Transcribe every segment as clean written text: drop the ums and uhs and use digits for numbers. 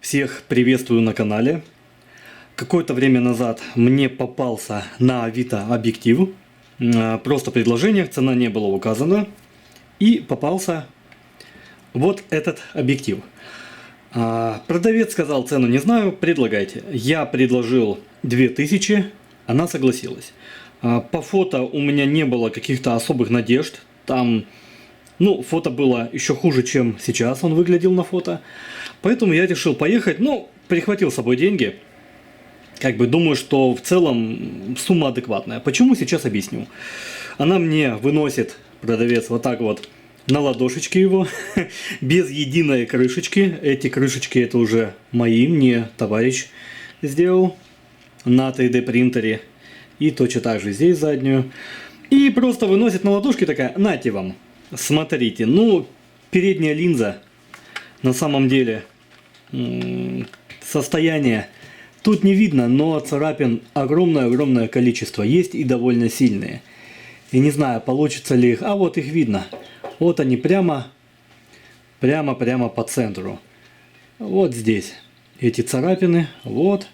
Всех приветствую на канале. Какое-то время назад мне попался на Авито объектив. Просто предложение, цена не была указана. И попался вот этот объектив. Продавец сказал, цену не знаю, предлагайте. Я предложил 2000, она согласилась. По фото у меня не было каких-то особых надежд. Там, фото было еще хуже, чем сейчас он выглядел на фото. Поэтому я решил поехать, прихватил с собой деньги. Думаю, что в целом сумма адекватная. Почему, сейчас объясню. Она мне выносит, продавец, вот так вот на ладошечки его, без единой крышечки. Эти крышечки это уже мои, мне товарищ сделал на 3D принтере. И точно так же здесь заднюю. И просто выносит на ладошки такая, нате вам, смотрите. Передняя линза, на самом деле, состояние тут не видно, но царапин огромное-огромное количество. Есть и довольно сильные. И не знаю, получится ли их. А вот их видно. Вот они прямо по центру. Вот здесь эти царапины. Вот.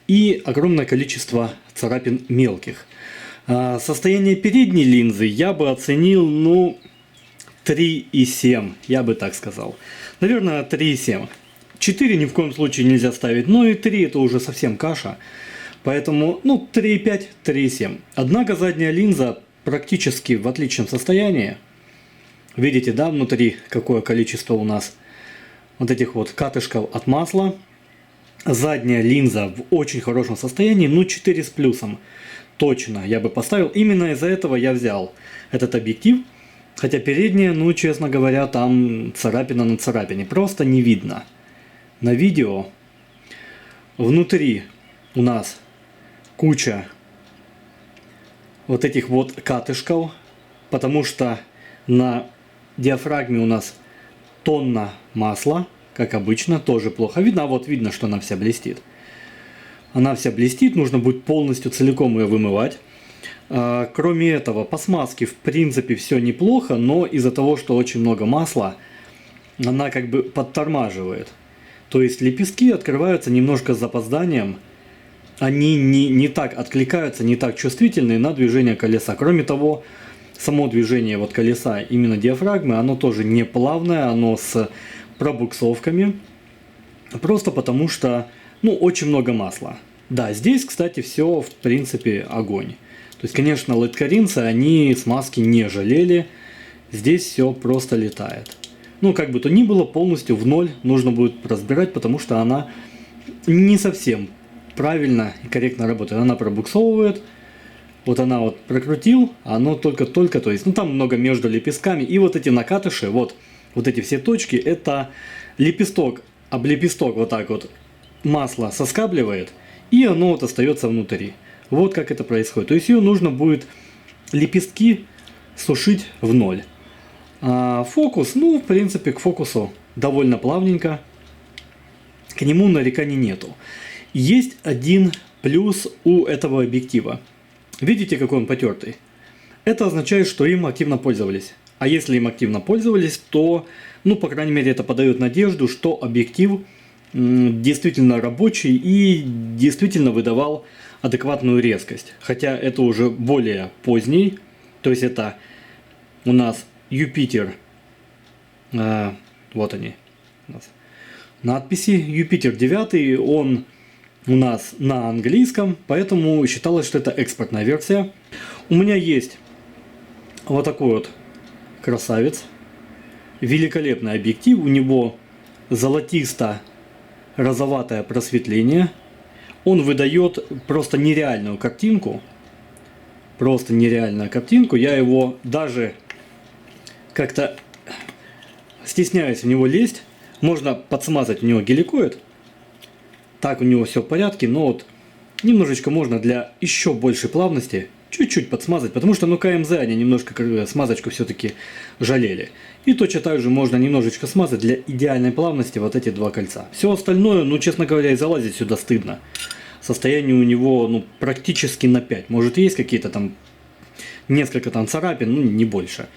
И огромное количество царапин мелких. Состояние передней линзы я бы оценил, 3,7. Я бы так сказал. Наверное, 3,7. 4 ни в коем случае нельзя ставить, но и 3 это уже совсем каша. Поэтому, 3,5, 3,7. Однако задняя линза практически в отличном состоянии. Видите, да, внутри какое количество у нас вот этих вот катышков от масла. Задняя линза в очень хорошем состоянии, 4 с плюсом. Точно я бы поставил. Именно из-за этого я взял этот объектив. Хотя передняя, честно говоря, там царапина на царапине. Просто не видно. На видео внутри у нас куча вот этих вот катышков, потому что на диафрагме у нас тонна масла, как обычно, тоже плохо видно. А вот видно, что она вся блестит. Она вся блестит, нужно будет полностью целиком ее вымывать. Кроме этого, по смазке в принципе все неплохо, но из-за того, что очень много масла, она подтормаживает. То есть лепестки открываются немножко с запозданием, они не так откликаются, не так чувствительны на движение колеса. Кроме того, само движение колеса, именно диафрагмы, оно тоже не плавное, оно с пробуксовками, просто потому что, очень много масла. Да, здесь, кстати, все в принципе огонь. То есть, конечно, лэткаринцы, они смазки не жалели, здесь все просто летает. Как бы то ни было, полностью в ноль нужно будет разбирать, потому что она не совсем правильно и корректно работает. Она пробуксовывает, вот она вот прокрутил, а оно только-только, то есть, там много между лепестками. И вот эти накатыши, вот эти все точки, это лепесток, об лепесток вот так вот масло соскабливает, и оно вот остается внутри. Вот как это происходит. То есть ее нужно будет лепестки сушить в ноль. А фокус, в принципе, к фокусу довольно плавненько. К нему нареканий нету. Есть один плюс у этого объектива. Видите, какой он потертый? Это означает, что им активно пользовались. А если им активно пользовались, то, по крайней мере, это подает надежду, что объектив действительно рабочий и действительно выдавал адекватную резкость. Хотя это уже более поздний. То есть это у нас Юпитер. Вот они. У нас надписи. Юпитер 9. Он у нас на английском. Поэтому считалось, что это экспортная версия. У меня есть вот такой вот красавец. Великолепный объектив. У него золотисто-розоватое просветление. Он выдает просто нереальную картинку. Просто нереальную картинку. Я его даже как-то стесняюсь в него лезть. Можно подсмазать у него геликоид. Так у него все в порядке. Но вот немножечко можно для еще большей плавности чуть-чуть подсмазать. Потому что КМЗ они немножко смазочку все-таки жалели. И точно так же можно немножечко смазать для идеальной плавности вот эти два кольца. Все остальное, честно говоря, и залазить сюда стыдно. Состояние у него практически на 5. Может, есть какие-то там несколько царапин, не больше.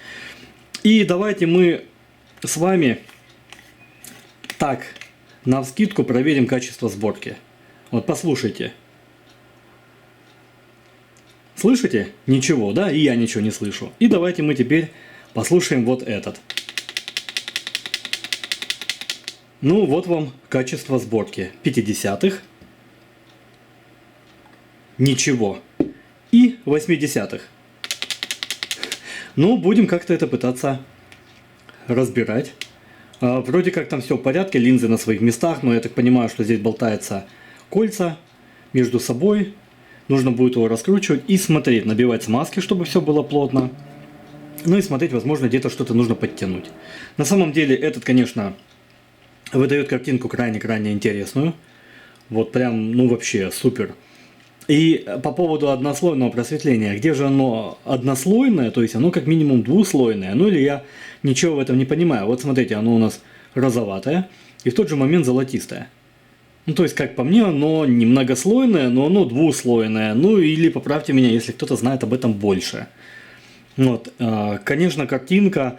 И давайте мы с вами так навскидку проверим качество сборки. Вот послушайте. Слышите? Ничего, да? И я ничего не слышу. И давайте мы теперь послушаем вот этот. Ну, вот вам качество сборки. 50-х. Ничего. И 80-х. Ну, будем как-то это пытаться разбирать. Вроде как там все в порядке, линзы на своих местах, но я так понимаю, что здесь болтаются кольца между собой. Нужно будет его раскручивать и смотреть, набивать смазки, чтобы все было плотно. Ну и смотреть, возможно, где-то что-то нужно подтянуть. На самом деле, этот, конечно, выдает картинку крайне-крайне интересную. Вот прям, ну вообще, супер. И по поводу однослойного просветления, где же оно однослойное, то есть оно как минимум двуслойное, ну или я ничего в этом не понимаю. Вот смотрите, оно у нас розоватое и в тот же момент золотистое. Ну то есть, как по мне, оно не многослойное, но оно двуслойное. Ну или поправьте меня, если кто-то знает об этом больше. Вот, конечно, картинка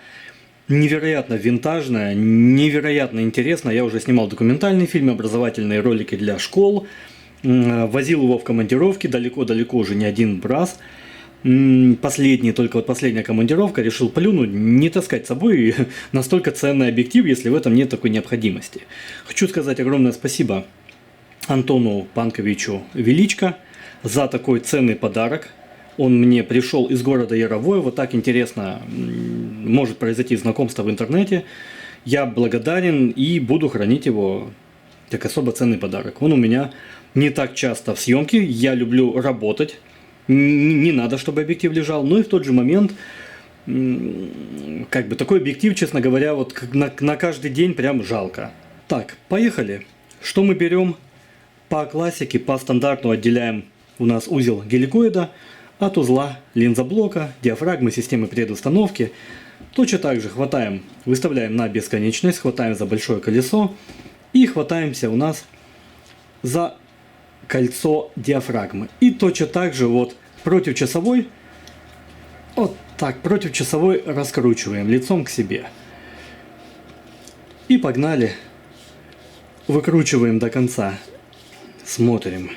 невероятно винтажная, невероятно интересная. Я уже снимал документальный фильм, образовательные ролики для школ. Возил его в командировки далеко-далеко уже не один раз. Только вот последняя командировка, решил плюнуть, не таскать с собой настолько ценный объектив, если в этом нет такой необходимости. Хочу сказать огромное спасибо Антону Панковичу Величко за такой ценный подарок. Он мне пришел из города Яровое, вот так интересно может произойти знакомство в интернете. Я благодарен и буду хранить его как особо ценный подарок. Он у меня не так часто в съемке, я люблю работать, не надо, чтобы объектив лежал, но и в тот же момент, как бы такой объектив, честно говоря, вот на каждый день прям жалко. Так, поехали. Что мы берем? По классике, по стандарту отделяем у нас узел геликоида от узла линзоблока, диафрагмы, системы предустановки. Точно так же хватаем, выставляем на бесконечность, хватаем за большое колесо и хватаемся у нас за кольцо диафрагмы. И точно так же вот против часовой, вот так, против часовой раскручиваем лицом к себе. И погнали. Выкручиваем до конца. Смотрим,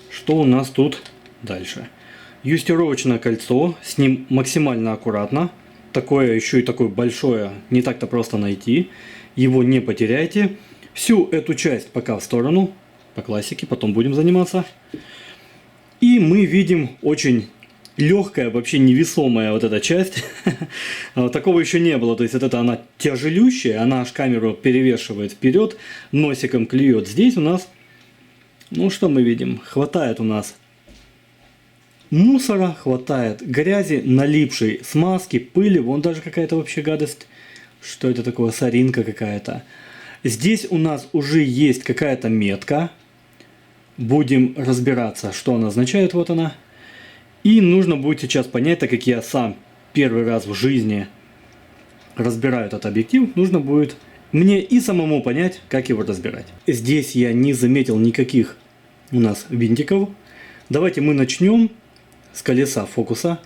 что у нас тут дальше. Юстировочное кольцо, с ним максимально аккуратно. Такое еще и такое большое, не так-то просто найти. Его не потеряйте. Всю эту часть пока в сторону. По классике, потом будем заниматься. И мы видим очень легкая, вообще невесомая вот эта часть. Такого еще не было. То есть вот это она тяжелющая, она аж камеру перевешивает вперед, носиком клюет. Здесь у нас, ну что мы видим? Хватает у нас мусора, хватает грязи, налипшей смазки, пыли. Вон даже какая-то вообще гадость. Что это такое? Соринка какая-то. Здесь у нас уже есть какая-то метка. Будем разбираться, что она означает. Вот она. И нужно будет сейчас понять, так как я сам первый раз в жизни разбираю этот объектив, нужно будет мне и самому понять, как его разбирать. Здесь я не заметил никаких у нас винтиков. Давайте мы начнем с колеса фокуса.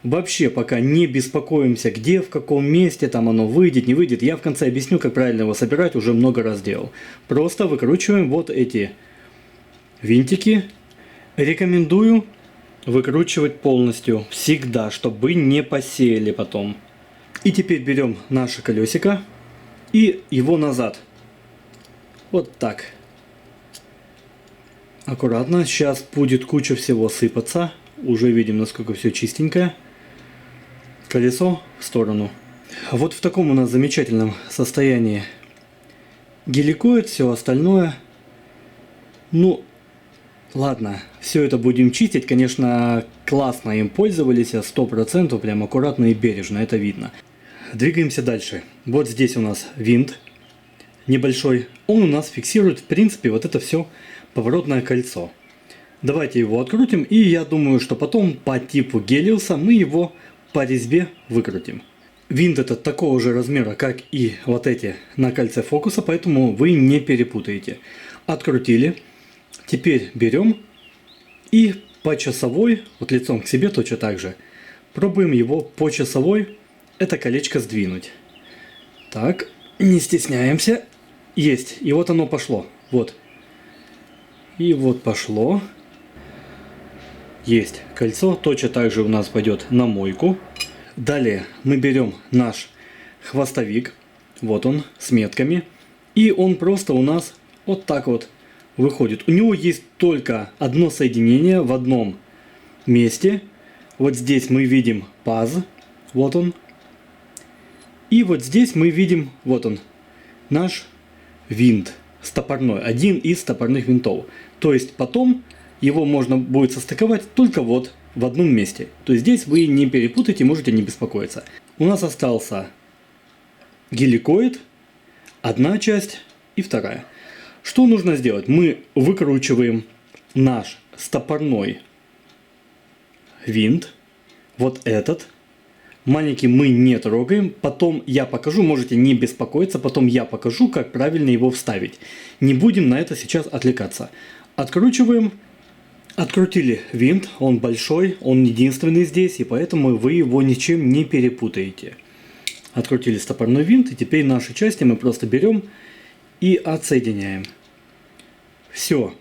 Вообще пока не беспокоимся, где, в каком месте там оно выйдет, не выйдет. Я в конце объясню, как правильно его собирать, уже много раз делал. Просто выкручиваем вот эти винтики. Рекомендую выкручивать полностью всегда, чтобы не посеяли потом. И теперь берем наше колесико и его назад. Вот так. Аккуратно. Сейчас будет куча всего сыпаться. Уже видим, насколько все чистенькое. Колесо в сторону. Вот в таком у нас замечательном состоянии геликоид, все остальное. Ну, ладно, все это будем чистить. Конечно, классно им пользовались, 100%, прям аккуратно и бережно, это видно. Двигаемся дальше. Вот здесь у нас винт небольшой. Он у нас фиксирует, в принципе, вот это все поворотное кольцо. Давайте его открутим, и я думаю, что потом по типу Гелиуса мы его по резьбе выкрутим. Винт этот такого же размера, как и вот эти на кольце фокуса, поэтому вы не перепутаете. Открутили. Теперь берем и по часовой, вот лицом к себе точно так же, пробуем его по часовой это колечко сдвинуть. Так, не стесняемся. Есть. И вот оно пошло. Вот. И вот пошло. Есть кольцо. Точно так же у нас пойдет на мойку. Далее мы берем наш хвостовик. Вот он, с метками. И он просто у нас вот так вот выходит. У него есть только одно соединение в одном месте. Вот здесь мы видим паз. Вот он. И вот здесь мы видим, вот он, наш винт стопорной. Один из стопорных винтов. То есть потом его можно будет состыковать только вот в одном месте. То есть здесь вы не перепутаете, можете не беспокоиться. У нас остался геликоид, одна часть и вторая. Что нужно сделать? Мы выкручиваем наш стопорной винт, вот этот. Маленький мы не трогаем, потом я покажу, можете не беспокоиться, потом я покажу, как правильно его вставить. Не будем на это сейчас отвлекаться. Откручиваем. Открутили винт, он большой, он единственный здесь, и поэтому вы его ничем не перепутаете. Открутили стопорной винт, и теперь наши части мы просто берем и отсоединяем. Все.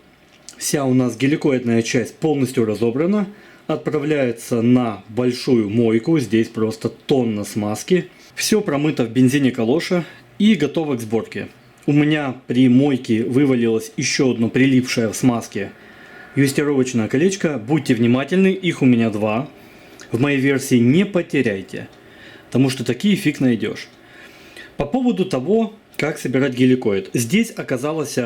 Вся у нас геликоидная часть полностью разобрана. Отправляется на большую мойку. Здесь просто тонна смазки. Все промыто в бензине калоша и готово к сборке. У меня при мойке вывалилось еще одно прилипшее в смазке юстировочное колечко. Будьте внимательны, их у меня два. В моей версии не потеряйте, потому что такие фиг найдешь. По поводу того, как собирать геликоид. Здесь оказалось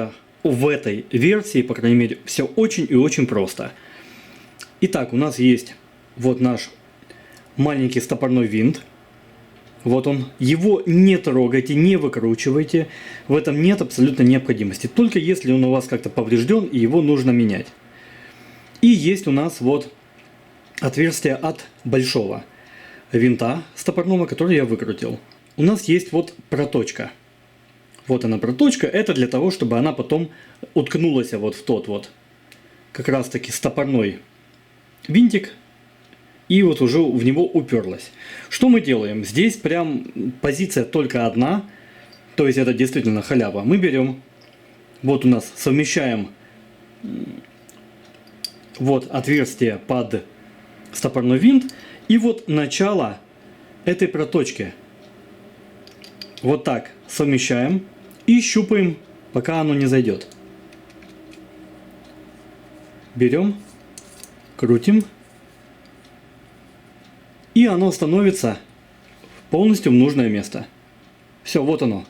в этой версии, по крайней мере, все очень и очень просто. Итак, у нас есть вот наш маленький стопорной винт. Вот он. Его не трогайте, не выкручивайте. В этом нет абсолютно необходимости. Только если он у вас как-то поврежден и его нужно менять. И есть у нас вот отверстие от большого винта стопорного, который я выкрутил. У нас есть вот проточка. Вот она проточка. Это для того, чтобы она потом уткнулась вот в тот вот как раз таки стопорной винтик. И вот уже в него уперлась. Что мы делаем? Здесь прям позиция только одна. То есть это действительно халява. Мы берем. Вот у нас совмещаем вот отверстие под стопорной винт. И вот начало этой проточки. Вот так совмещаем. И щупаем, пока оно не зайдет. Берем. Крутим. И оно становится полностью в нужное место. Все, вот оно.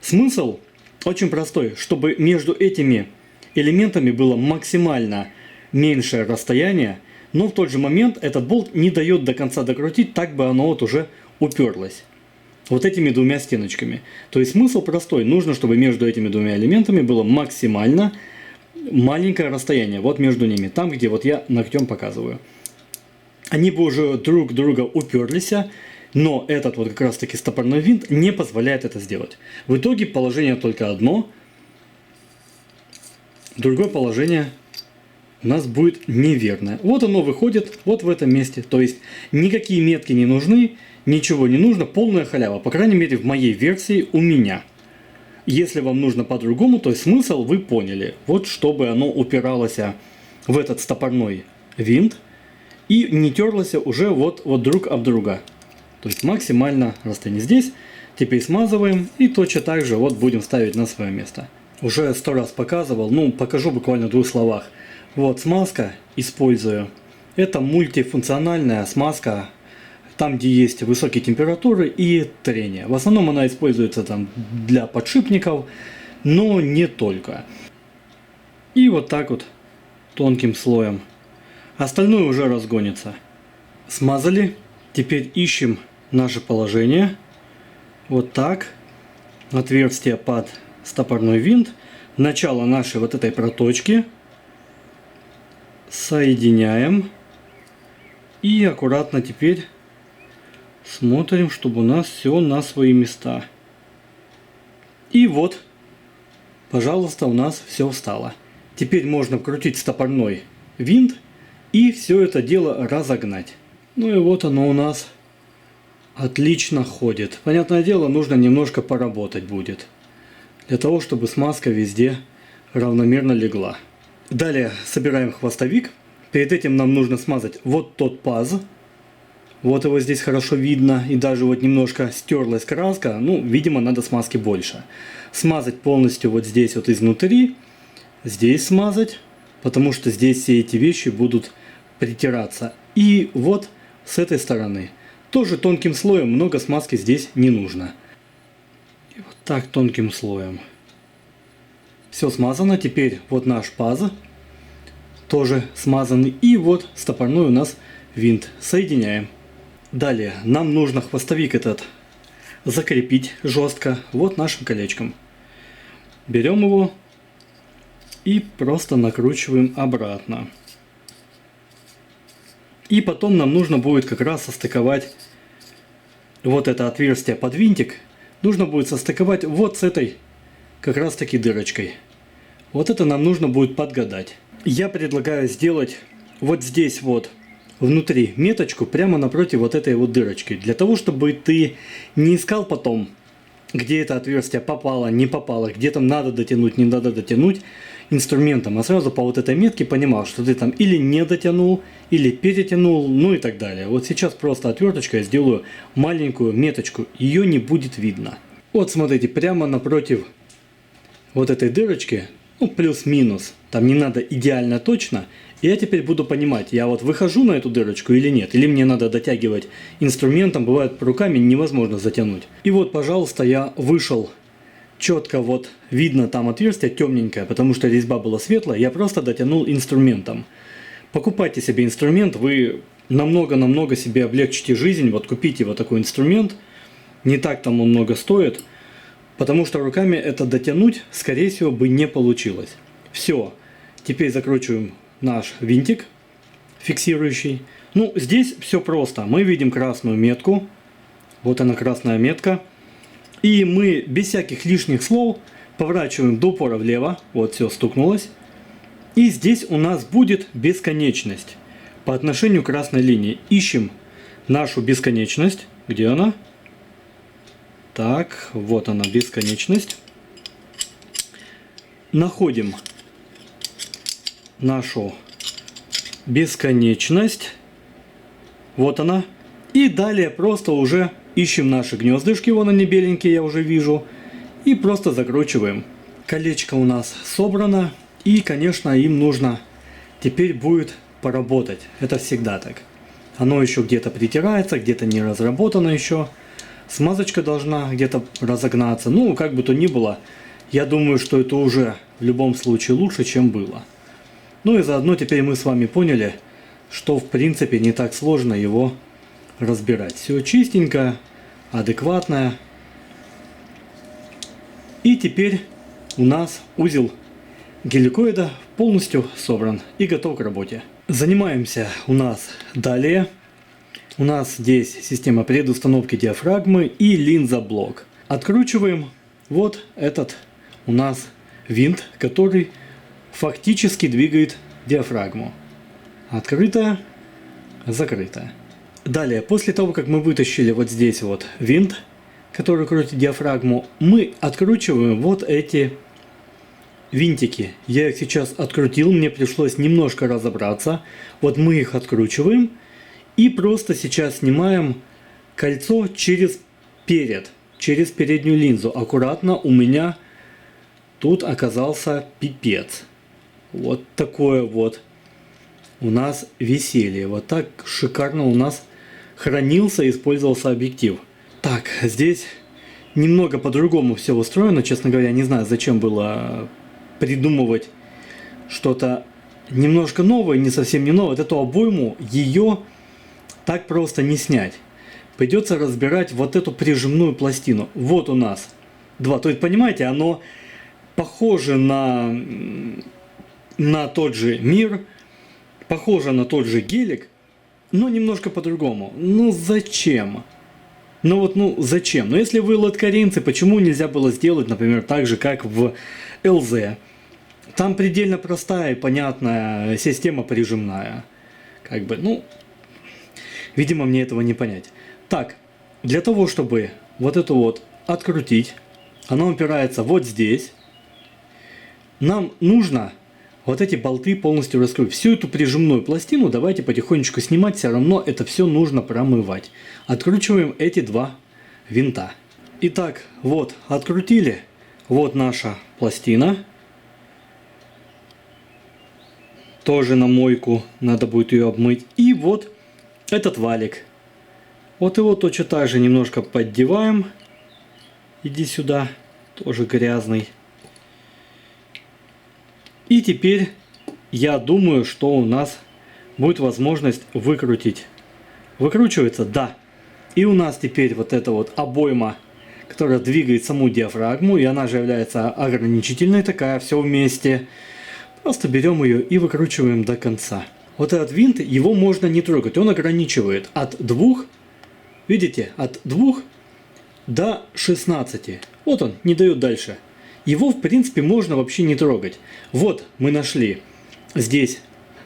Смысл очень простой. Чтобы между этими элементами было максимально меньшее расстояние, но в тот же момент этот болт не дает до конца докрутить, так бы оно вот уже уперлось. Вот этими двумя стеночками. То есть смысл простой. Нужно, чтобы между этими двумя элементами было максимально маленькое расстояние. Вот между ними. Там, где вот я ногтем показываю. Они бы уже друг друга уперлись, но этот вот как раз таки стопорной винт не позволяет это сделать. В итоге положение только одно. Другое положение у нас будет неверное. Вот оно выходит вот в этом месте. То есть никакие метки не нужны, ничего не нужно, полная халява. По крайней мере в моей версии у меня. Если вам нужно по-другому, то есть смысл вы поняли. Вот чтобы оно упиралось в этот стопорной винт и не терлось уже вот друг об друга. То есть максимально расстояние здесь. Теперь смазываем и точно так же вот будем ставить на свое место. Уже 100 раз показывал, покажу буквально в 2 словах. Вот смазка использую. Это мультифункциональная смазка, там где есть высокие температуры и трение. В основном она используется там для подшипников, но не только. И вот так вот тонким слоем. Остальное уже разгонится. Смазали. Теперь ищем наше положение. Вот так. Отверстие под стопорной винт. Начало нашей вот этой проточки. Соединяем. И аккуратно теперь смотрим, чтобы у нас все на свои места. И вот, пожалуйста, у нас все встало. Теперь можно вкрутить стопорной винт и все это дело разогнать. Ну и вот оно у нас отлично ходит. Понятное дело, нужно немножко поработать будет. для того, чтобы смазка везде равномерно легла. Далее собираем хвостовик. Перед этим нам нужно смазать вот тот паз. Вот его здесь хорошо видно. И даже вот немножко стерлась краска. Ну, видимо, надо смазки больше. Смазать полностью вот здесь вот изнутри. Здесь смазать. Потому что здесь все эти вещи будут притираться. И вот с этой стороны. Тоже тонким слоем, много смазки здесь не нужно. И вот так тонким слоем. Все смазано. Теперь вот наш паз тоже смазанный. И вот стопорной у нас винт. Соединяем. Далее нам нужно хвостовик этот закрепить жестко вот нашим колечком. Берем его и просто накручиваем обратно. И потом нам нужно будет как раз состыковать вот это отверстие под винтик. Нужно будет состыковать вот с этой как раз таки дырочкой. Вот это нам нужно будет подгадать. Я предлагаю сделать вот здесь вот внутри меточку прямо напротив вот этой вот дырочки. Для того, чтобы ты не искал потом, где это отверстие попало, не попало, где там надо дотянуть, не надо дотянуть инструментом, а сразу по вот этой метке понимал, что ты там или не дотянул, или перетянул, ну и так далее. Вот сейчас просто отверточкой я сделаю маленькую меточку, ее не будет видно. Вот смотрите, прямо напротив вот этой дырочки, ну плюс-минус, там не надо идеально точно, и я теперь буду понимать, я вот выхожу на эту дырочку или нет, или мне надо дотягивать инструментом, бывает руками невозможно затянуть. И вот, пожалуйста, я вышел. Четко вот видно там отверстие темненькое, потому что резьба была светлая, я просто дотянул инструментом. Покупайте себе инструмент, вы намного себе облегчите жизнь, вот купите вот такой инструмент, не так там он много стоит, потому что руками это дотянуть, скорее всего, бы не получилось. Все, теперь закручиваем наш винтик фиксирующий. Ну, здесь все просто, мы видим красную метку, вот она красная метка. И мы без всяких лишних слов поворачиваем до упора влево. Вот все стукнулось. И здесь у нас будет бесконечность по отношению к красной линии. Ищем нашу бесконечность. Где она? Так, вот она, бесконечность. Находим нашу бесконечность. Вот она. И далее просто уже ищем наши гнездышки, вон они беленькие, я уже вижу. И просто закручиваем. Колечко у нас собрано. И, конечно, им нужно теперь будет поработать. Это всегда так. Оно еще где-то притирается, где-то не разработано еще. Смазочка должна где-то разогнаться. Ну, как бы то ни было, я думаю, что это уже в любом случае лучше, чем было. Ну и заодно теперь мы с вами поняли, что в принципе не так сложно его разбирать. Все чистенько, адекватное. И теперь у нас узел геликоида полностью собран и готов к работе. Занимаемся у нас далее. У нас здесь система предустановки диафрагмы и линза-блок. Откручиваем вот этот у нас винт, который фактически двигает диафрагму. Открытая, закрытая. Далее, после того, как мы вытащили вот здесь вот винт, который крутит диафрагму, мы откручиваем вот эти винтики. Я их сейчас открутил, мне пришлось немножко разобраться. Вот мы их откручиваем и просто сейчас снимаем кольцо через переднюю линзу. Аккуратно, у меня тут оказался пипец. Вот такое вот у нас веселье. Вот так шикарно у нас хранился и использовался объектив. Так, здесь немного по-другому все устроено. Честно говоря, не знаю, зачем было придумывать что-то немножко новое, не совсем не новое. Вот эту обойму, ее так просто не снять. Придется разбирать вот эту прижимную пластину. Вот у нас два. То есть, понимаете, оно похоже на тот же мир, похоже на тот же гелик, но немножко по-другому. Ну зачем? Ну зачем? Но если вы лоткаринцы, почему нельзя было сделать, например, так же, как в ЛЗ? Там предельно простая и понятная система прижимная. Как бы, ну, видимо, мне этого не понять. Так, для того, чтобы вот эту вот открутить, Оно упирается вот здесь. Нам нужно вот эти болты полностью раскрыть. Всю эту прижимную пластину давайте потихонечку снимать. Все равно это все нужно промывать. Откручиваем эти два винта. Итак, вот открутили. Вот наша пластина. Тоже на мойку. Надо будет ее обмыть. И вот этот валик. Вот его точно так же немножко поддеваем. Иди сюда. Тоже грязный. И теперь я думаю, что у нас будет возможность выкрутить. Выкручивается? Да. И у нас теперь вот эта вот обойма, которая двигает саму диафрагму, и она же является ограничительной, такая, все вместе. Просто берем ее и выкручиваем до конца. Вот этот винт, его можно не трогать, он ограничивает от 2, видите, от 2 до 16. Вот он, не дает дальше. Его, в принципе, можно вообще не трогать. Вот мы нашли здесь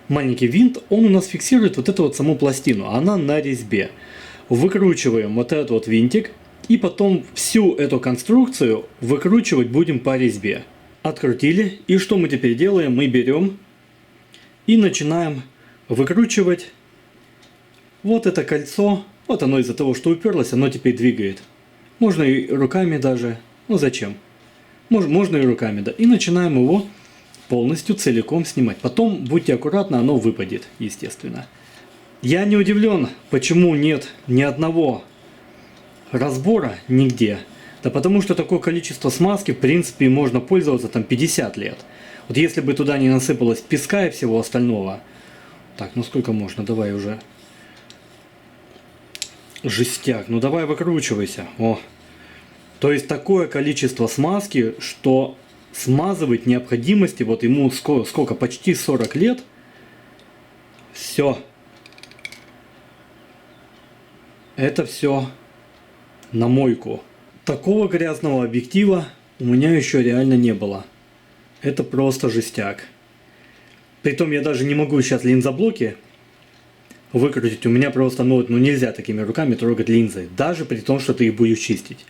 маленький винт, он у нас фиксирует вот эту вот саму пластину, она на резьбе. Выкручиваем вот этот вот винтик, и потом всю эту конструкцию выкручивать будем по резьбе. Открутили, и что мы теперь делаем? Мы берем и начинаем выкручивать вот это кольцо. Вот оно из-за того, что уперлось, оно теперь двигает. Можно и руками даже, ну зачем? Можно и руками, да. И начинаем его полностью целиком снимать. Потом будьте аккуратны, оно выпадет, естественно. Я не удивлен, почему нет ни одного разбора нигде. Да потому что такое количество смазки, в принципе, можно пользоваться там 50 лет. Вот если бы туда не насыпалось песка и всего остального. Так, ну сколько можно? Давай уже. Жестяк. Ну давай выкручивайся. О. То есть такое количество смазки, что смазывать необходимости, вот ему сколько, почти 40 лет. Все. Это все на мойку. Такого грязного объектива у меня еще реально не было. Это просто жестяк. Притом я даже не могу сейчас линзоблоки выкрутить. У меня просто, ну нельзя такими руками трогать линзы. Даже при том, что ты их будешь чистить.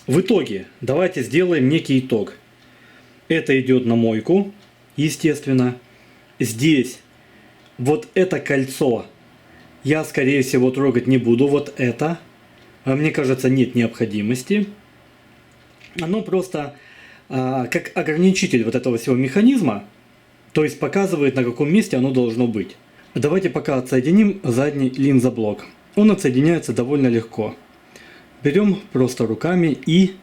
В итоге, давайте сделаем некий итог. Это идет на мойку, естественно. Здесь вот это кольцо я, скорее всего, трогать не буду. Вот это. Мне кажется, нет необходимости. Оно просто как ограничитель вот этого всего механизма. То есть показывает, на каком месте оно должно быть. Давайте пока отсоединим задний линзоблок. Он отсоединяется довольно легко. Берем просто руками и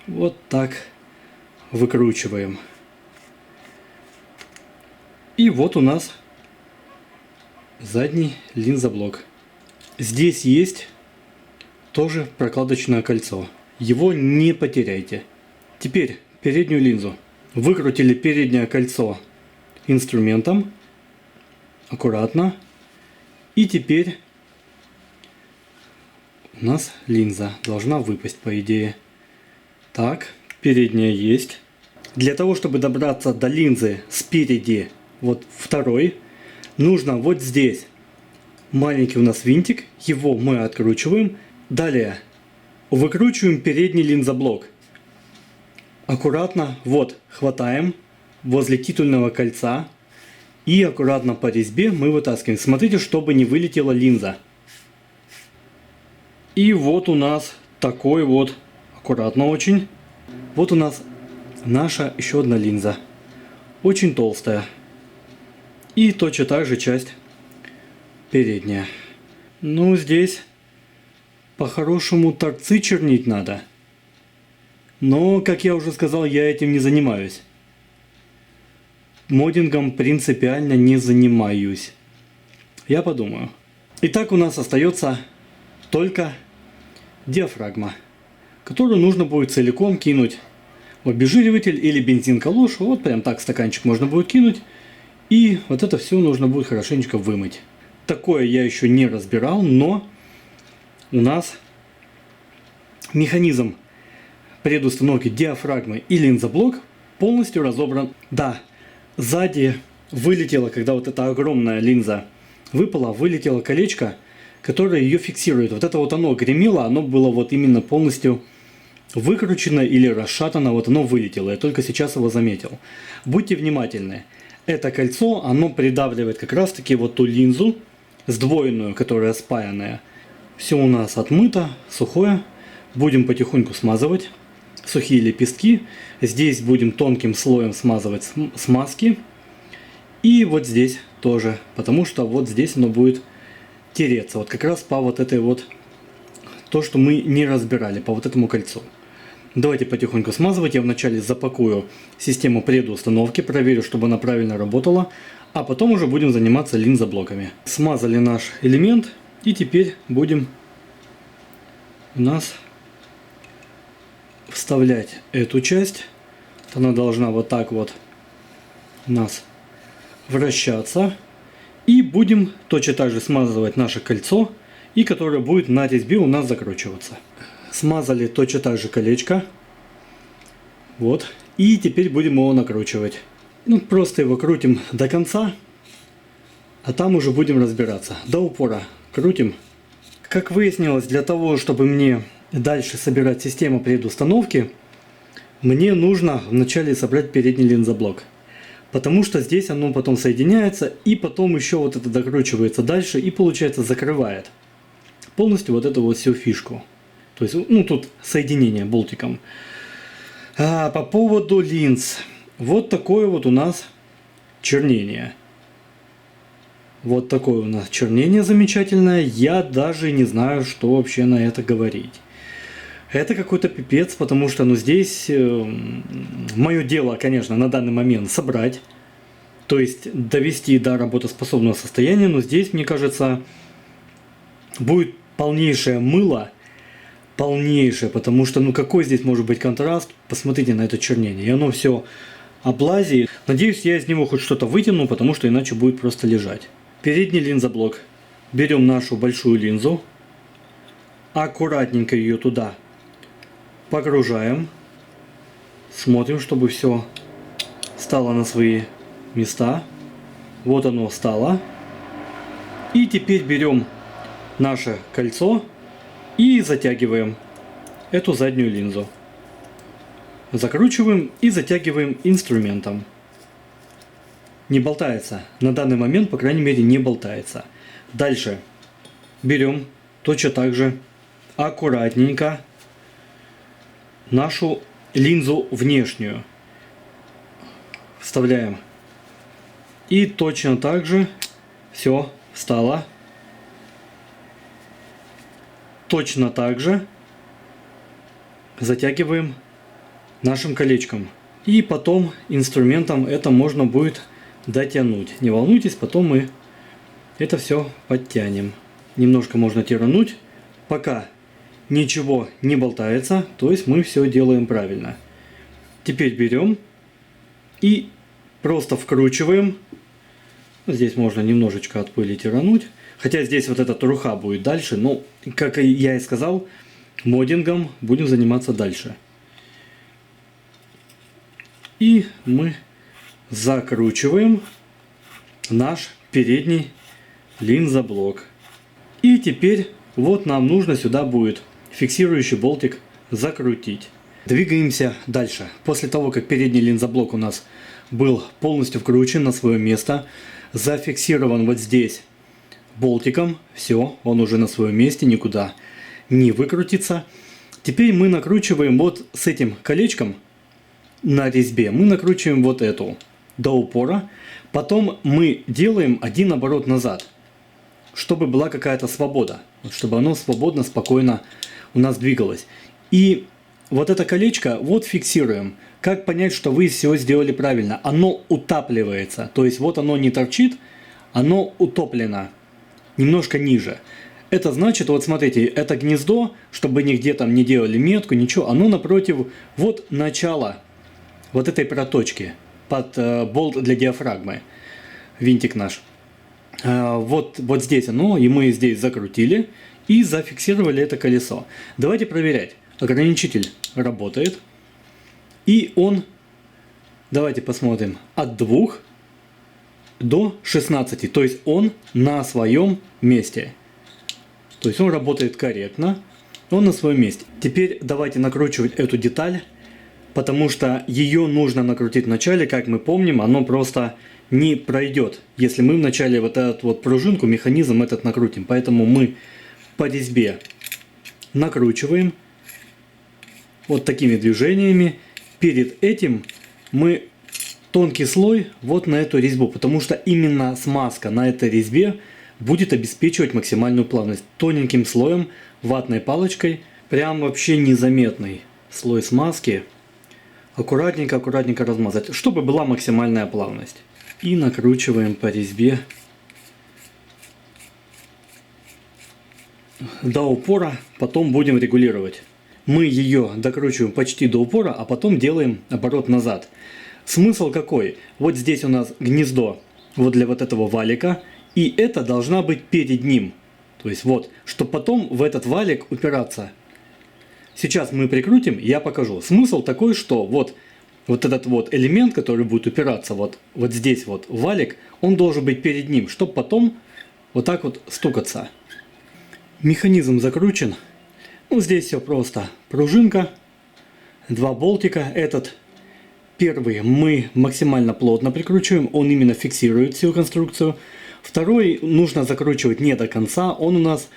вот так выкручиваем. И вот у нас задний линзоблок. Здесь есть тоже прокладочное кольцо. Его не потеряйте. Теперь переднюю линзу. Выкрутили переднее кольцо инструментом. Аккуратно. И теперь у нас линза должна выпасть, по идее. Так, передняя есть. Для того, чтобы добраться до линзы спереди, вот второй, нужно вот здесь маленький у нас винтик. Его мы откручиваем. Далее выкручиваем передний линзоблок. Аккуратно, вот, хватаем возле титульного кольца. И аккуратно по резьбе мы вытаскиваем. Смотрите, чтобы не вылетела линза. И вот у нас такой вот, аккуратно очень. Вот у нас наша еще одна линза. Очень толстая. И точно так же часть передняя. Ну, здесь по-хорошему торцы чернить надо. Но, как я уже сказал, я этим не занимаюсь. Моддингом принципиально не занимаюсь. Я подумаю. Итак, у нас остается только диафрагма, которую нужно будет целиком кинуть в обезжириватель или бензин-калош. Вот прям так стаканчик можно будет кинуть. И вот это все нужно будет хорошенечко вымыть. Такое я еще не разбирал, но у нас механизм предустановки диафрагмы и линзоблок полностью разобран. Да, сзади вылетело, когда вот эта огромная линза выпала, вылетело колечко, которое ее фиксирует. Вот это вот оно гремело, оно было вот именно полностью выкручено или расшатано, вот оно вылетело, я только сейчас его заметил. Будьте внимательны, это кольцо, оно придавливает как раз таки вот ту линзу, сдвоенную, которая спаянная. Все у нас отмыто, сухое, будем потихоньку смазывать сухие лепестки. Здесь будем тонким слоем смазывать смазки. И вот здесь тоже, потому что вот здесь оно будет тереться. Вот как раз по вот этой вот, то, что мы не разбирали, по вот этому кольцу. Давайте потихоньку смазывать. Я вначале запакую систему предустановки, проверю, чтобы она правильно работала. А потом уже будем заниматься линзоблоками. Смазали наш элемент. И теперь будем у нас вставлять эту часть. Она должна вот так вот у нас вращаться. И будем точно так же смазывать наше кольцо, и которое будет на резьбе у нас закручиваться. Смазали точно так же колечко. Вот. И теперь будем его накручивать. Ну, просто его крутим до конца, а там уже будем разбираться. До упора крутим. Как выяснилось, для того, чтобы мне дальше собирать систему предустановки, мне нужно вначале собрать передний линзоблок. Потому что здесь оно потом соединяется, и потом еще вот это докручивается дальше, и получается закрывает полностью вот эту вот всю фишку. То есть, ну, тут соединение болтиком. А по поводу линз. Вот такое вот у нас чернение. Вот такое у нас чернение замечательное. Я даже не знаю, что вообще на это говорить. Это какой-то пипец, потому что, ну, здесь мое дело, конечно, на данный момент собрать. То есть довести до работоспособного состояния. Но здесь, мне кажется, будет полнейшее мыло. Полнейшее, потому что, ну, какой здесь может быть контраст? Посмотрите на это чернение. И оно все облазит. Надеюсь, я из него хоть что-то вытяну, потому что иначе будет просто лежать. Передний линзоблок. Берем нашу большую линзу. Аккуратненько ее туда погружаем. Смотрим, чтобы все стало на свои места. Вот оно стало. И теперь берем наше кольцо и затягиваем эту заднюю линзу. Закручиваем и затягиваем инструментом. Не болтается. На данный момент, по крайней мере, не болтается. Дальше берем точно так же аккуратненько нашу линзу внешнюю. Вставляем. И точно так же все встало. Точно так же затягиваем нашим колечком. И потом инструментом это можно будет дотянуть. Не волнуйтесь, потом мы это все подтянем. Немножко можно тирануть, пока ничего не болтается, то есть мы все делаем правильно. Теперь берем и просто вкручиваем. Здесь можно немножечко от пыли тирануть. Хотя здесь вот эта труха будет дальше, но, как я и сказал, моддингом будем заниматься дальше. И мы закручиваем наш передний линзоблок. И теперь вот нам нужно сюда будет фиксирующий болтик закрутить. Двигаемся дальше. После того, как передний линзоблок у нас был полностью вкручен на свое место, зафиксирован вот здесь болтиком, все, он уже на своем месте, никуда не выкрутится. Теперь мы накручиваем вот с этим колечком на резьбе, мы накручиваем вот эту до упора. Потом мы делаем один оборот назад, чтобы была какая-то свобода, чтобы оно свободно, спокойно у нас двигалось. И вот это колечко вот фиксируем. Как понять, что вы все сделали правильно? Оно утапливается, то есть вот оно не торчит, оно утоплено немножко ниже. Это значит, вот смотрите, это гнездо, чтобы нигде там не делали метку, ничего, оно напротив вот начала вот этой проточки под болт для диафрагмы, винтик наш. Вот здесь оно, и мы здесь закрутили и зафиксировали это колесо. Давайте проверять. Ограничитель работает. И он, давайте посмотрим, от 2 до 16. То есть он на своем месте. То есть он работает корректно. Он на своем месте. Теперь давайте накручивать эту деталь, потому что ее нужно накрутить в начале, как мы помним, оно просто не пройдет, если мы в начале вот эту вот пружинку, механизм этот накрутим. Поэтому мы по резьбе накручиваем вот такими движениями. Перед этим мы тонкий слой вот на эту резьбу, потому что именно смазка на этой резьбе будет обеспечивать максимальную плавность. Тоненьким слоем, ватной палочкой, прям вообще незаметный слой смазки. Аккуратненько размазать, чтобы была максимальная плавность. И накручиваем по резьбе до упора, потом будем регулировать. Мы ее докручиваем почти до упора, а потом делаем оборот назад. Смысл какой? Вот здесь у нас гнездо вот для вот этого валика, и это должна быть перед ним. То есть вот, чтобы потом в этот валик упираться. Сейчас мы прикрутим, я покажу. Смысл такой, что вот этот вот элемент, который будет упираться вот здесь вот в валик, он должен быть перед ним, чтобы потом вот так вот стукаться. Механизм закручен. Ну, здесь все просто. Пружинка, два болтика. Этот первый мы максимально плотно прикручиваем, он именно фиксирует всю конструкцию. Второй нужно закручивать не до конца, он у нас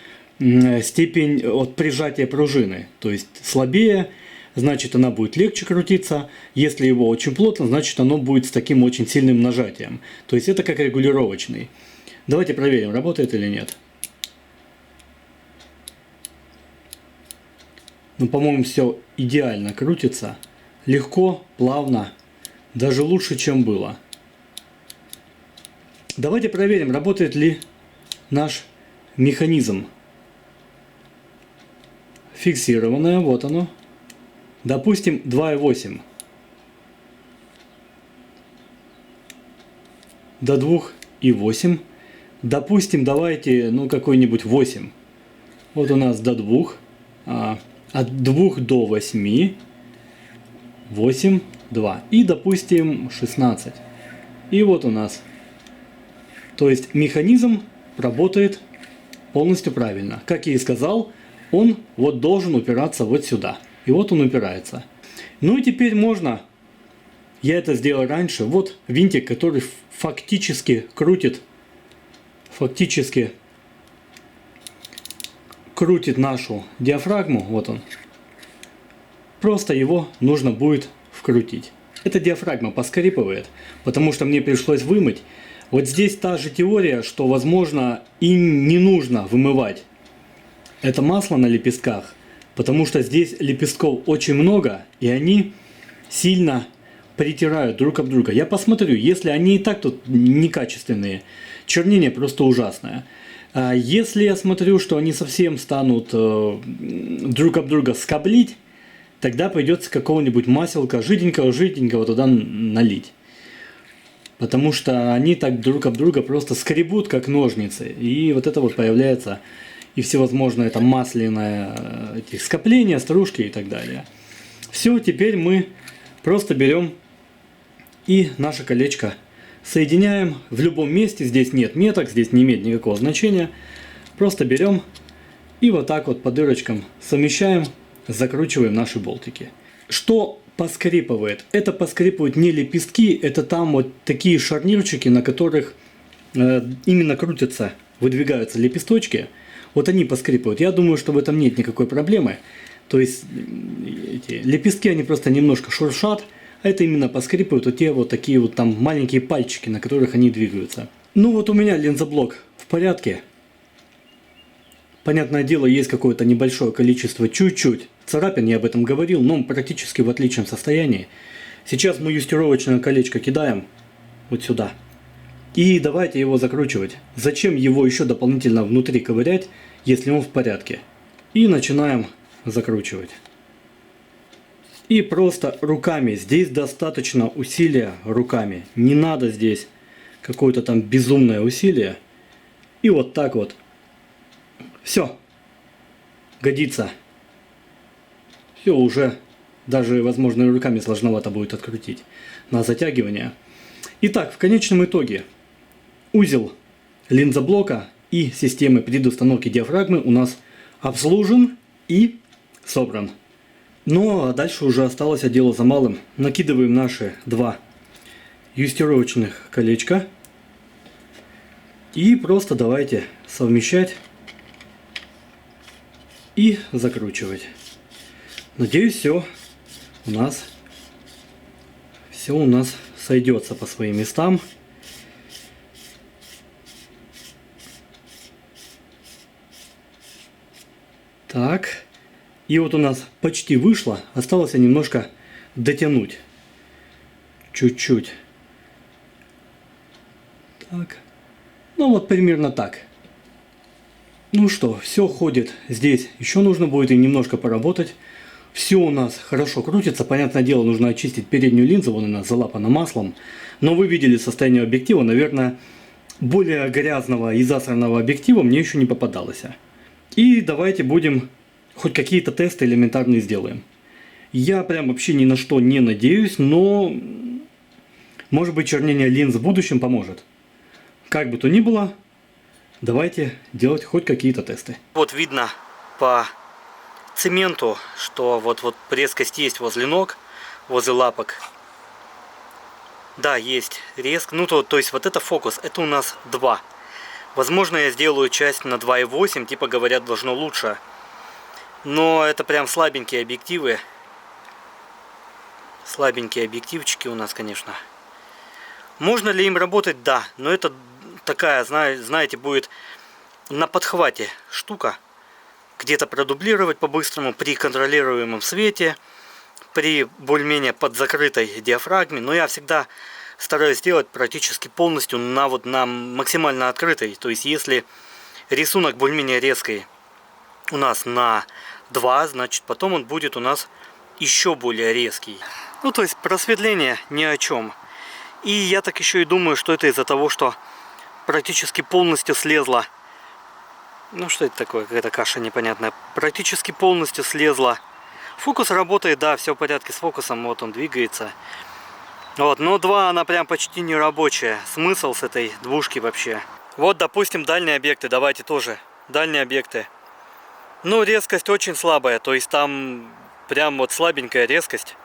степень от прижатия пружины, то есть слабее, значит она будет легче крутиться, если его очень плотно, значит оно будет с таким очень сильным нажатием, то есть это как регулировочный. Давайте проверим, работает или нет. Ну, по-моему, все идеально крутится, легко, плавно, даже лучше, чем было. Давайте проверим, работает ли наш механизм. Фиксированное, вот оно. Допустим, 2,8. До 2,8. Допустим, давайте, ну, какой-нибудь 8. Вот у нас до 2. От 2 до 8. 8, 2. И, допустим, 16. И вот у нас. То есть механизм работает полностью правильно. Как я и сказал, он вот должен упираться вот сюда. И вот он упирается. Ну и теперь можно, я это сделал раньше, вот винтик, который фактически крутит нашу диафрагму, вот он. Просто его нужно будет вкрутить. Эта диафрагма поскрипывает, потому что мне пришлось вымыть. Вот здесь та же теория, что, возможно, и не нужно вымывать это масло на лепестках, потому что здесь лепестков очень много, и они сильно притирают друг об друга. Я посмотрю, если они и так тут некачественные, чернение просто ужасное. А если я смотрю, что они совсем станут друг об друга скоблить, тогда придется какого-нибудь маселка жиденького туда налить. Потому что они так друг об друга просто скребут, как ножницы. И вот это вот появляется и всевозможное это масляное этих скопления, стружки и так далее. Все, теперь мы просто берем и наше колечко соединяем в любом месте. Здесь нет меток, здесь не имеет никакого значения. Просто берем и вот так вот по дырочкам совмещаем, закручиваем наши болтики. Что поскрипывает? Это поскрипывают не лепестки, это там вот такие шарнирчики, на которых именно крутятся, выдвигаются лепесточки. Вот они поскрипывают. Я думаю, что в этом нет никакой проблемы. То есть эти лепестки, они просто немножко шуршат, а это именно поскрипывают вот те вот такие вот там маленькие пальчики, на которых они двигаются. Ну вот у меня линзоблок в порядке. Понятное дело, есть какое-то небольшое количество, чуть-чуть царапин, я об этом говорил, но практически в отличном состоянии. Сейчас мы юстировочное колечко кидаем вот сюда. И давайте его закручивать. Зачем его еще дополнительно внутри ковырять, если он в порядке? И начинаем закручивать. И просто руками. Здесь достаточно усилия руками. Не надо здесь какое-то там безумное усилие. И вот так вот. Все. Годится. Все уже. Даже, возможно, руками сложновато будет открутить на затягивание. Итак, в конечном итоге узел линзоблока и системы предустановки диафрагмы у нас обслужен и собран. Ну, а дальше уже осталось дело за малым. Накидываем наши 2 юстировочных колечка. И просто давайте совмещать и закручивать. Надеюсь, все у нас сойдется по своим местам. Так. И вот у нас почти вышло. Осталось немножко дотянуть. Чуть-чуть. Так. Ну вот примерно так. Ну что, все ходит здесь. Еще нужно будет и немножко поработать. Все у нас хорошо крутится. Понятное дело, нужно очистить переднюю линзу. Вон она залапана маслом. Но вы видели состояние объектива. Наверное, более грязного и засранного объектива мне еще не попадалось. И давайте будем хоть какие-то тесты элементарные сделаем. Я прям вообще ни на что не надеюсь, но может быть чернение линз в будущем поможет. Как бы то ни было, давайте делать хоть какие-то тесты. Вот видно по цементу, что вот резкость есть возле ног, возле лапок. Да, есть резко. Ну то есть вот это фокус, это у нас 2. Возможно, я сделаю часть на 2,8, типа говорят, должно лучше. Но это прям слабенькие объективы. Слабенькие объективчики у нас, конечно. Можно ли им работать? Да. Но это такая, знаете, будет на подхвате штука. Где-то продублировать по-быстрому при контролируемом свете. При более-менее подзакрытой диафрагме. Но я всегда стараюсь сделать практически полностью на максимально открытой. То есть если рисунок более-менее резкий у нас на 2, значит потом он будет у нас еще более резкий. Ну то есть просветление ни о чем. И я так еще и думаю, что это из-за того, что практически полностью слезла. Ну что это такое, какая-то каша непонятная. Практически полностью слезла. Фокус работает, да, все в порядке с фокусом, вот он двигается. Вот, но 2 она прям почти не рабочая. Смысл с этой двушки вообще. Вот, допустим, дальние объекты, давайте тоже. Дальние объекты. Ну, резкость очень слабая, то есть там прям вот слабенькая резкость.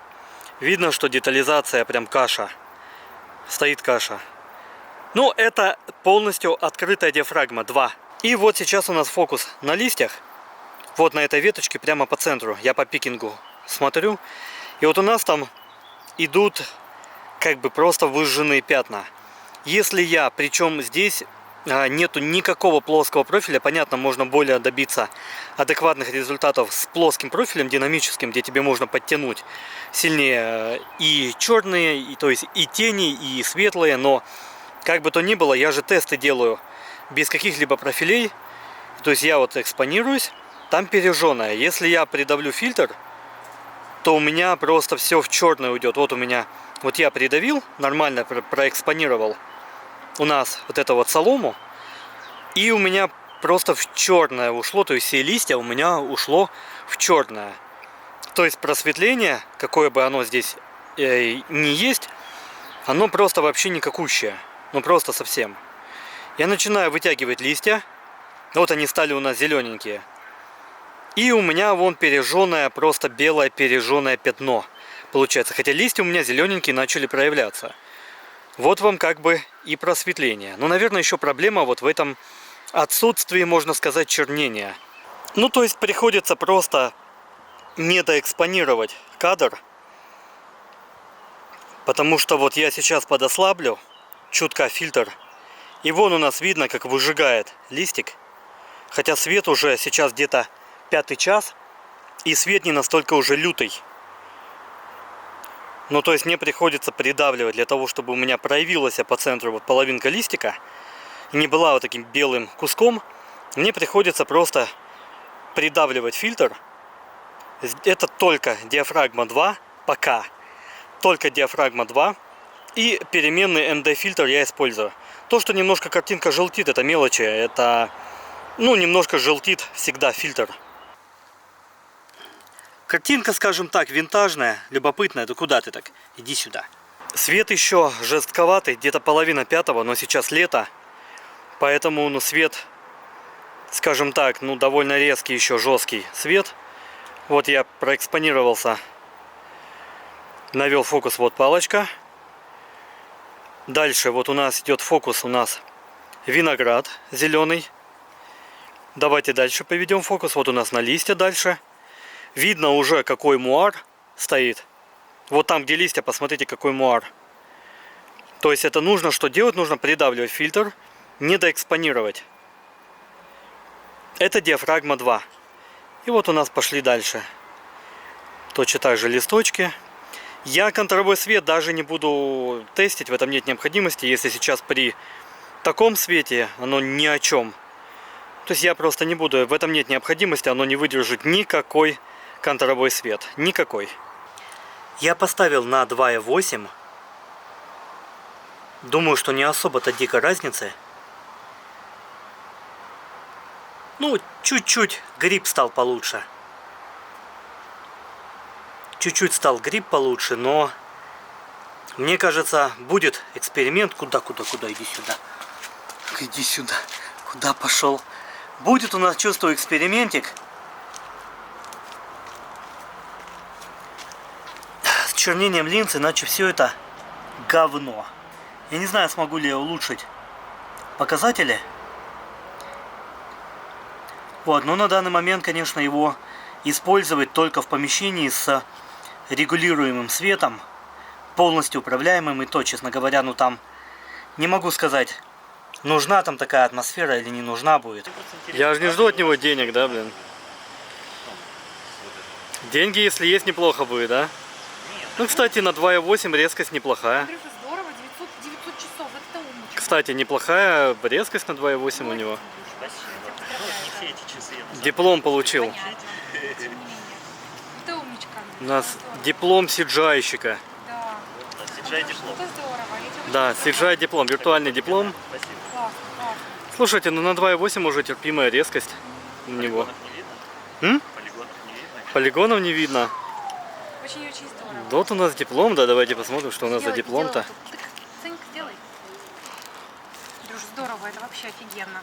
Видно, что детализация прям каша. Стоит каша. Ну, это полностью открытая диафрагма 2. И вот сейчас у нас фокус на листьях. Вот на этой веточке прямо по центру. Я по пикингу смотрю. И вот у нас там идут как бы просто выжженные пятна. Если я, причем здесь нету никакого плоского профиля, понятно, можно более добиться адекватных результатов с плоским профилем динамическим, где тебе можно подтянуть сильнее и черные, и, то есть и тени, и светлые, но как бы то ни было, я же тесты делаю без каких-либо профилей, то есть я вот экспонируюсь, там пережженное. Если я придавлю фильтр, то у меня просто все в черное уйдет. Вот у меня, вот я придавил, нормально проэкспонировал у нас вот это вот солому, и у меня просто в черное ушло, то есть все листья у меня ушло в черное. То есть просветление, какое бы оно здесь ни есть, оно просто вообще никакущее, ну просто совсем. Я начинаю вытягивать листья, вот они стали у нас зелененькие, и у меня вон пережженное, просто белое пережженное пятно получается, хотя листья у меня зелененькие начали проявляться. Вот вам как бы и просветление. Но, наверное, еще проблема вот в этом отсутствии, можно сказать, чернения. Ну, то есть приходится просто недоэкспонировать кадр. Потому что вот я сейчас подослаблю чутка фильтр. И вон у нас видно, как выжигает листик. Хотя свет уже сейчас где-то 5 час. И свет не настолько уже лютый. Ну, то есть мне приходится придавливать для того, чтобы у меня проявилась по центру вот половинка листика. И не была вот таким белым куском. Мне приходится просто придавливать фильтр. Это только диафрагма 2 пока. Только диафрагма 2. И переменный ND-фильтр я использую. То, что немножко картинка желтит, это мелочи. Это, ну, немножко желтит всегда фильтр. Картинка, скажем так, винтажная, любопытная. Да куда ты так? Иди сюда. Свет еще жестковатый, где-то 4:30, но сейчас лето. Поэтому, ну, свет, скажем так, ну, довольно резкий еще, жесткий свет. Вот я проэкспонировался. Навел фокус, вот палочка. Дальше вот у нас идет фокус, у нас виноград зеленый. Давайте дальше поведем фокус. Вот у нас на листья дальше. Видно уже, какой муар стоит. Вот там, где листья, посмотрите, какой муар. То есть это нужно, что делать? Нужно придавливать фильтр, не доэкспонировать. Это диафрагма 2. И вот у нас пошли дальше. Точно так же листочки. Я контровой свет даже не буду тестить, в этом нет необходимости. Если сейчас при таком свете, оно ни о чем. То есть я просто не буду, в этом нет необходимости, оно не выдержит никакой контровой свет. Никакой. Я поставил на 2,8. Думаю, что не особо-то дико разницы. Ну, чуть-чуть гриб стал получше. Чуть-чуть стал гриб получше, но мне кажется, будет эксперимент. Куда, иди сюда. Иди сюда. Куда пошел? Будет у нас, чувствую, экспериментик. С чернением линз, иначе все это говно. Я не знаю, смогу ли я улучшить показатели. Вот, но на данный момент, конечно, его использовать только в помещении с регулируемым светом, полностью управляемым, и то, честно говоря, ну там не могу сказать, нужна там такая атмосфера или не нужна будет. Я же не жду от него денег, да, блин? Деньги, если есть, неплохо будет, да? Ну, кстати, на 2,8 резкость неплохая. Здорово, 900 часов, это умничка. Кстати, неплохая резкость на 2,8 у него. Диплом получил. Это умничка. У нас диплом CGI-щика. Да. CGI-диплом. Это здорово. Да, CGI-диплом, виртуальный диплом. Классно, классно. Слушайте, ну на 2,8 уже терпимая резкость у него. Полигонов не видно. Полигонов не видно. Очень-очень здорово. Вот у нас диплом, да, давайте посмотрим, что у нас за диплом-то. Ценька, сделай. Друж, здорово, это вообще офигенно.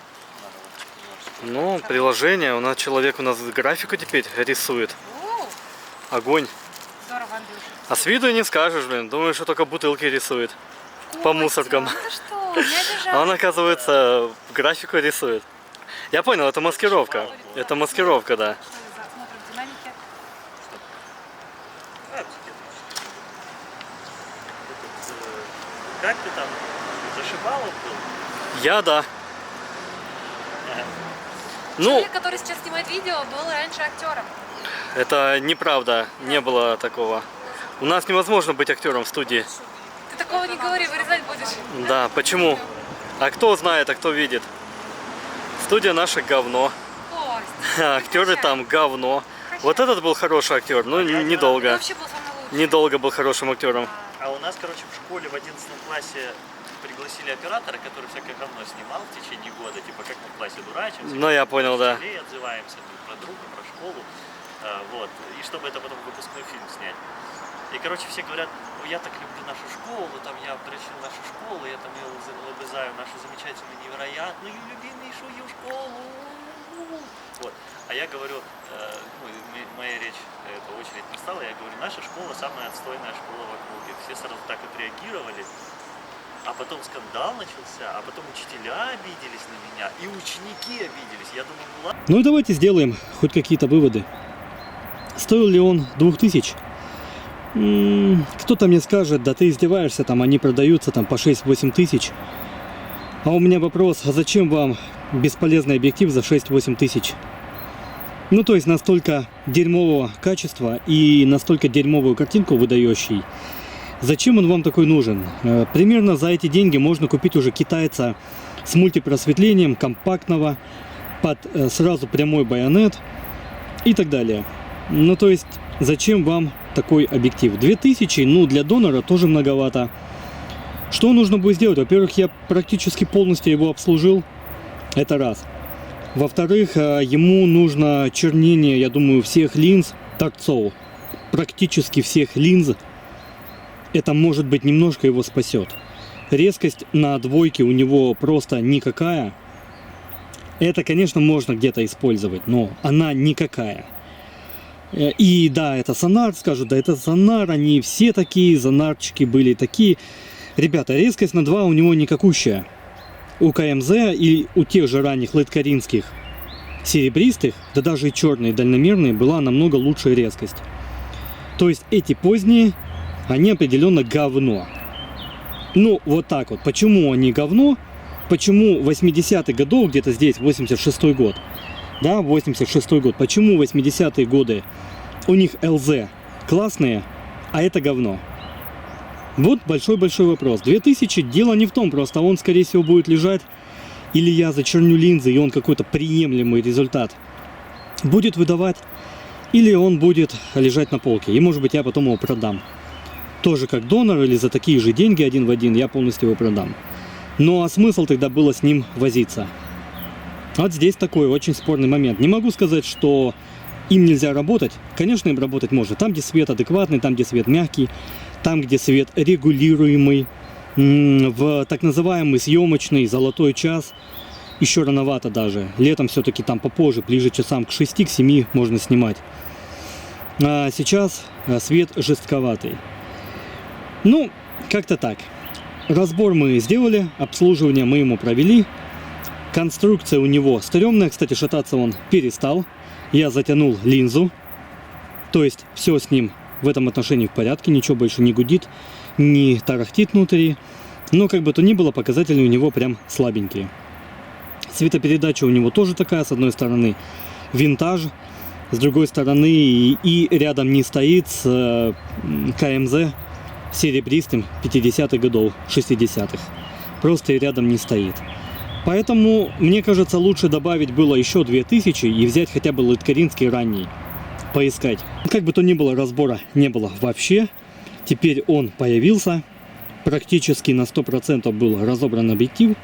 Ну, приложение, у нас человек у нас графику теперь рисует. О, Огонь. здорово, Андрюша. А с виду и не скажешь, блин, думаю, что только бутылки рисует. По мусоркам. Ну ты что, не обижайся. А он, оказывается, графику рисует. Я понял, это маскировка. Это маскировка, да. Что это за? Смотрим в динамике. Как ты там? Зашибалов был? Я, да. Ну, Человек, который сейчас снимает видео, был раньше актером. это неправда, не было такого. У нас невозможно быть актером в студии. Ты такого не говори, вырезать будешь. Да, почему? А кто знает, а кто видит? Студия наша говно. Кость. А актеры там говно. Вот этот был хороший актер, но Ты недолго. вообще был самый лучший. Недолго был хорошим актером. А у нас, короче, в школе в 11 классе пригласили оператора, который всякое говно снимал в течение года, типа как мы в классе дурачимся. Ну, я понял, да. Отзываемся про друга, про школу. Вот. И чтобы это потом выпускной фильм снять. И, короче, все говорят, ну, я так люблю нашу школу, там я прочил нашу школу, я там ее лобызаю, нашу замечательную, невероятную, любимейшую школу. Вот. А я говорю, ну, моя речь, эта очередь настала, я говорю, наша школа самая отстойная школа в округе. Все сразу так отреагировали. А потом скандал начался, а потом учителя обиделись на меня, и ученики обиделись. Я думаю, ну ладно. Ну и давайте сделаем хоть какие-то выводы. Стоил ли он 2000? Кто-то мне скажет, да ты издеваешься, там они продаются там по 6-8 тысяч. А у меня вопрос, а зачем вам бесполезный объектив за 6-8 тысяч? Ну то есть настолько дерьмового качества и настолько дерьмовую картинку выдающий. Зачем он вам такой нужен? Примерно за эти деньги можно купить уже китайца с мультипросветлением, компактного, под сразу прямой байонет и так далее. Ну то есть, зачем вам такой объектив? 2000, ну для донора тоже многовато. Что нужно будет сделать? Во-первых, я практически полностью его обслужил. Это раз. Во-вторых, ему нужно чернение, я думаю, всех линз торцов. Практически всех линз. Это, может быть, немножко его спасет. Резкость на двойке у него просто никакая. Это, конечно, можно где-то использовать, но она никакая. И да, это сонар, скажут, да это сонар, они все такие, сонарчики были такие. Ребята, резкость на 2 у него никакущая. У КМЗ и у тех же ранних лэткаринских серебристых, да даже и черные дальномерные, была намного лучшая резкость. То есть эти поздние, они определенно говно. Ну, вот так вот. Почему они говно? Почему 80-х годов, где-то здесь, 86-й год, да, 86-й год, почему 80-е годы у них ЛЗ классные, а это говно? Вот большой-большой вопрос. 2000, дело не в том, просто он, скорее всего, будет лежать, или я зачерню линзы, и он какой-то приемлемый результат будет выдавать, или он будет лежать на полке, и, может быть, я потом его продам. Тоже как донор, или за такие же деньги, один в один, я полностью его продам. Ну, а смысл тогда было с ним возиться? Вот здесь такой очень спорный момент. Не могу сказать, что им нельзя работать. Конечно, им работать можно. Там, где свет адекватный, там, где свет мягкий, там, где свет регулируемый, в так называемый съемочный золотой час еще рановато даже. Летом все-таки там попозже, ближе часам к 6, к 7 можно снимать. А сейчас свет жестковатый. Ну, как-то так. Разбор мы сделали, обслуживание мы ему провели. Конструкция у него стрёмная. Кстати, шататься он перестал. Я затянул линзу. То есть все с ним в этом отношении в порядке. Ничего больше не гудит, не тарахтит внутри. Но как бы то ни было, показатели у него прям слабенькие. Светопередача у него тоже такая. С одной стороны винтаж, с другой стороны и рядом не стоит с КМЗ серебристым 50-х годов, 60-х. Просто и рядом не стоит. Поэтому, мне кажется, лучше добавить было еще 2000 и взять хотя бы лэткаринский ранний. Поискать. Как бы то ни было, разбора не было вообще. Теперь он появился. Практически на 100% был разобран объектив.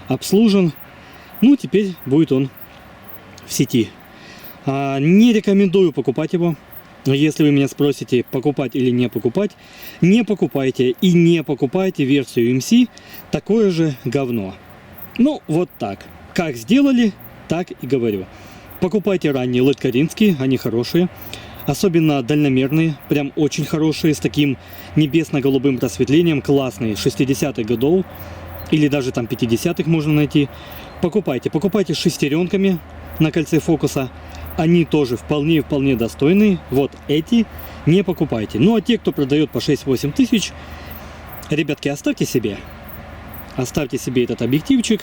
Обслужен. Ну, теперь будет он в сети. Не рекомендую покупать его. Но если вы меня спросите, покупать или не покупайте и не покупайте версию MC, такое же говно. Ну, вот так. Как сделали, так и говорю. Покупайте ранние лэткаринские, они хорошие. Особенно дальномерные, прям очень хорошие, с таким небесно-голубым просветлением, классные, 60-х годов. Или даже там 50-х можно найти. Покупайте с шестеренками на кольце фокуса. Они тоже вполне достойные. Вот эти не покупайте. Ну а те, кто продает по 6-8 тысяч, ребятки, оставьте себе. Оставьте себе этот объективчик.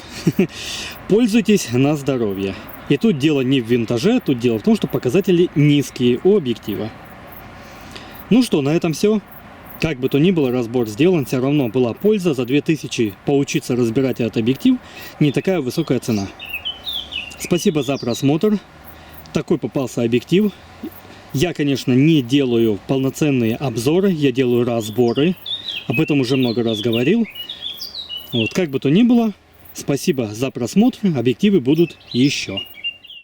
Пользуйтесь на здоровье. И тут дело не в винтаже, тут дело в том, что показатели низкие у объектива. Ну что, на этом все. Как бы то ни было, разбор сделан. Все равно была польза. За 2000 поучиться разбирать этот объектив не такая высокая цена. Спасибо за просмотр. Такой попался объектив. Я, конечно, не делаю полноценные обзоры, я делаю разборы. Об этом уже много раз говорил. Вот, как бы то ни было, спасибо за просмотр. Объективы будут еще.